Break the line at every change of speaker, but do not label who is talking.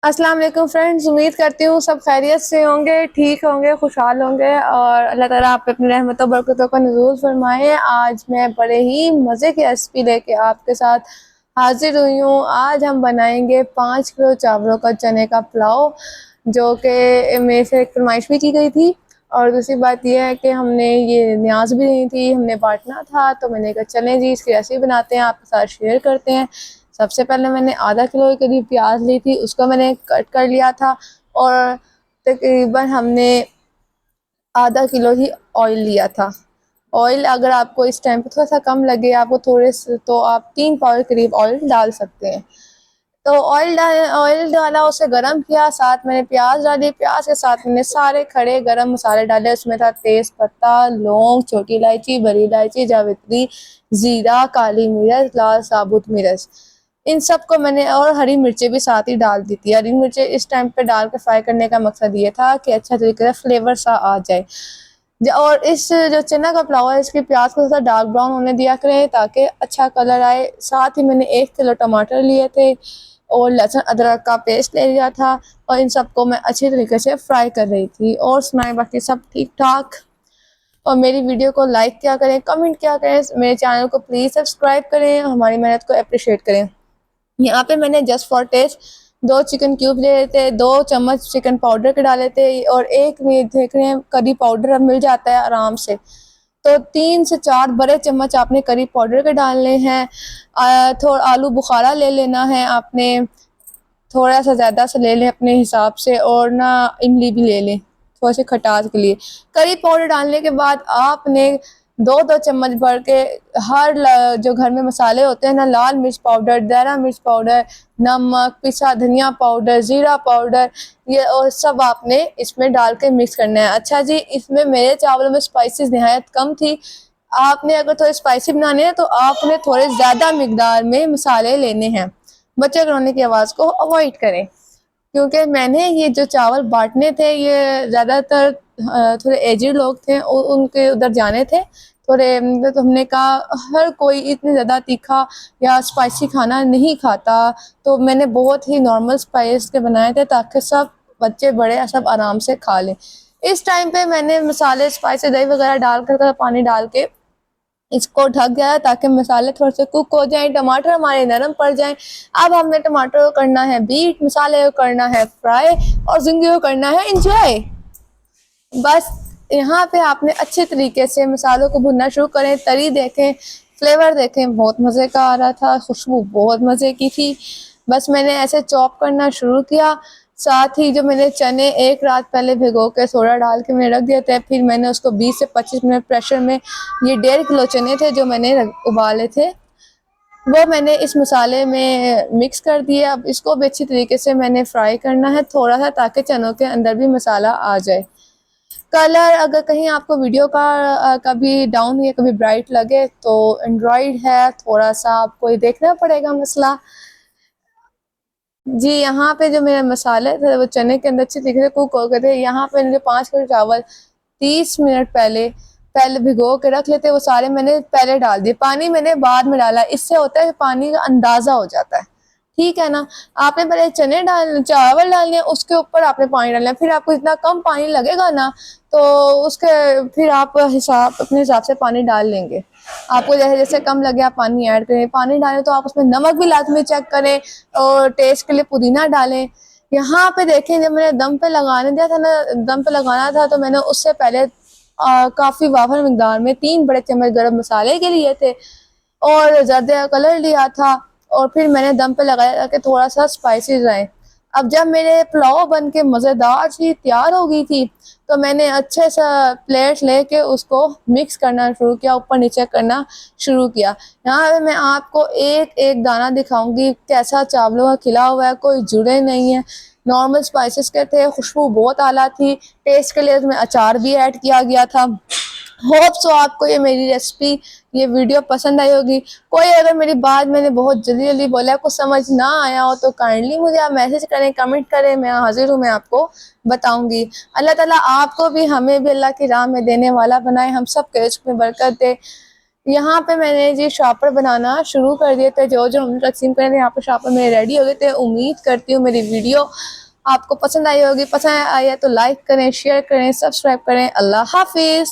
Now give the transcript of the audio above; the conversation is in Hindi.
अस्सलाम वालेकुम फ्रेंड्स। उम्मीद करती हूँ सब खैरियत से होंगे, ठीक होंगे, खुशहाल होंगे और अल्लाह ताला आप पे अपनी रहमतों बरकतों का नुज़ूल फरमाए। आज मैं बड़े ही मज़े की रेसिपी लेके आपके साथ हाजिर हुई हूँ। आज हम बनाएंगे 5 किलो चावलों का चने का पुलाव, जो कि मेरे से एक फरमाइश भी की गई थी। और दूसरी बात यह है कि हमने ये न्याज भी नहीं थी, हमने बांटना था, तो मैंने कहा चलें जी इसकी रेसिपी बनाते हैं, आपके साथ शेयर करते हैं। सबसे पहले मैंने आधा किलो के करीब प्याज ली थी, उसको मैंने कट कर लिया था। और तकरीबन हमने आधा किलो ही ऑयल लिया था। ऑयल अगर आपको इस टाइम पे थोड़ा सा कम लगे आपको थोड़े से, तो आप 3 पावर करीब ऑयल डाल सकते हैं। तो ऑयल डाला, उसे गरम किया, साथ मैंने प्याज डाली, प्याज के साथ मैंने सारे खड़े गरम मसाले डाले। उसमें था तेज पत्ता, लौंग, छोटी इलायची, बड़ी इलायची, जावित्री, जीरा, काली मिर्च, लाल साबुत मिर्च, इन सब को मैंने, और हरी मिर्चें भी साथ ही डाल दी थी। हरी मिर्चें इस टाइम पे डाल के फ्राई करने का मकसद ये था कि अच्छा तरीके से फ्लेवर सा आ जाए। और इस जो चना का पुलाव है इसके प्याज को थोड़ा डार्क ब्राउन होने दिया करें ताकि अच्छा कलर आए। साथ ही मैंने 1 किलो टमाटर लिए थे और लहसुन अदरक का पेस्ट ले लिया था, और इन सबको मैं अच्छी तरीके से फ्राई कर रही थी। और सुनाए बाकी सब ठीक ठाक। और मेरी वीडियो को लाइक क्या करें, कमेंट क्या करें, मेरे चैनल को प्लीज़ सब्सक्राइब करें, हमारी मेहनत को अप्रिशिएट करें। यहाँ पे मैंने just for test 2 chicken cube ले रहे थे, 2 चम्मच चिकन पाउडर के डाले थे, और एक ये देख रहे हैं करी पाउडर अब मिल जाता है आराम से, तो 3 से 4 बड़े चम्मच आपने करी पाउडर के डालने हैं। थोड़ा आलू बुखारा ले लेना है आपने, थोड़ा सा ज़्यादा सा ले लें अपने हिसाब से, और ना इमली भी ले लें थोड़ा सी खटास के लिए। करी पाउडर डालने के बाद आपने 2-2 चम्मच भर के जो घर में मसाले होते हैं ना, लाल मिर्च पाउडर, देरा मिर्च पाउडर, नमक, पिसा धनिया पाउडर, ज़ीरा पाउडर, ये और सब आपने इसमें डाल के मिक्स करना है। अच्छा जी, इसमें मेरे चावलों में स्पाइसेस नहायत कम थी। आपने अगर थोड़े स्पाइसी बनाने हैं तो आपने थोड़े ज़्यादा मिकदार में मसाले लेने हैं। बच्चे रोने की आवाज़ को अवॉइड करें, क्योंकि मैंने ये जो चावल बांटने थे ये ज़्यादातर थोड़े एजेड लोग थे और उनके उधर जाने थे थोड़े, तो हमने कहा हर कोई इतने ज़्यादा तीखा या स्पाइसी खाना नहीं खाता, तो मैंने बहुत ही नॉर्मल स्पाइस के बनाए थे ताकि सब बच्चे बड़े सब आराम से खा लें। इस टाइम पे मैंने मसाले स्पाइसी दही वगैरह डाल कर पानी डाल के इसको ढक गया ताकि मसाले थोड़े से कुक हो जाएं, टमाटर हमारे नरम पड़ जाएं। अब हमने टमाटर को करना है बीट, मसाले को करना है फ्राई, और जिंदगी को करना है इंजॉय। बस यहाँ पे आपने अच्छे तरीके से मसालों को भुनना शुरू करें। तरी देखें, फ्लेवर देखें, बहुत मज़े का आ रहा था, खुशबू बहुत मज़े की थी। बस मैंने ऐसे चॉप करना शुरू किया। साथ ही जो मैंने चने एक रात पहले भिगो के सोडा डाल के मैंने रख दिए थे, फिर मैंने उसको 20 से 25 मिनट प्रेशर में, ये 1.5 किलो चने थे जो मैंने उबाले थे, वो मैंने इस मसाले में मिक्स कर दिए। अब इसको भी अच्छी तरीके से मैंने फ्राई करना है थोड़ा सा, ताकि चनों के अंदर भी मसाला आ जाए। कलर अगर कहीं आपको वीडियो का कभी डाउन या कभी ब्राइट लगे तो एंड्रॉइड है, थोड़ा सा आपको ये देखना पड़ेगा मसला। जी, यहाँ पे जो मेरे मसाले थे वो चने के अंदर अच्छी तरीके से कुक हो गए थे। यहाँ पे मैंने 5 किलो चावल 30 मिनट पहले पहले भिगो के रख लेते, वो सारे मैंने पहले डाल दिए। पानी मैंने बाद में डाला, इससे होता है कि पानी का अंदाज़ा हो जाता है, ठीक है ना। आपने पहले चावल डालने हैं, उसके ऊपर आपने पानी डालना है। फिर आपको इतना कम पानी लगेगा ना, तो उसके फिर आप अपने हिसाब से पानी डाल लेंगे। आपको जैसे जैसे कम लगे आप पानी ऐड करें। पानी डालें तो आप उसमें नमक भी लाजमी चेक करें, और टेस्ट के लिए पुदीना डालें। यहाँ पे देखें, जब मैंने दम पे लगाने दिया था ना, दम पे लगाना था, तो मैंने उससे पहले काफ़ी वाफर मिकदार में 3 बड़े चम्मच गरम मसाले के लिए थे और जर्दे का कलर लिया था, और फिर मैंने दम पे लगाया ताकि थोड़ा सा स्पाइसी आए। अब जब मेरे पुलाव बन के मज़ेदार सी तैयार हो गई थी, तो मैंने अच्छे सा प्लेट लेके उसको मिक्स करना शुरू किया, ऊपर नीचे करना शुरू किया। यहाँ पे मैं आपको एक एक दाना दिखाऊंगी कैसा चावलों का खिला हुआ है, कोई जुड़े नहीं है, नॉर्मल स्पाइसेस के थे, खुशबू बहुत आला थी। टेस्ट के लिए उसमें अचार भी ऐड किया गया था। होप सो आपको ये मेरी रेसिपी, ये वीडियो पसंद आई होगी। कोई अगर मेरी बात मैंने बहुत जल्दी जल्दी बोला, कुछ समझ ना आया हो, तो काइंडली मुझे आप मैसेज करें, कमेंट करें, मैं हाजिर हूँ, मैं आपको बताऊंगी। अल्लाह ताला आपको भी हमें भी अल्लाह की राह में देने वाला बनाए, हम सब के रिज़्क़ में बरकत दे। यहाँ पे मैंने जी शॉपर बनाना शुरू कर दिए थे, जो जो हम तकसीम करें यहाँ पे शॉपर मेरे रेडी हो गए थे। उम्मीद करती हूँ मेरी वीडियो आपको पसंद आई होगी। पसंद आई है तो लाइक करें, शेयर करें, सब्सक्राइब करें। अल्लाह हाफिज़।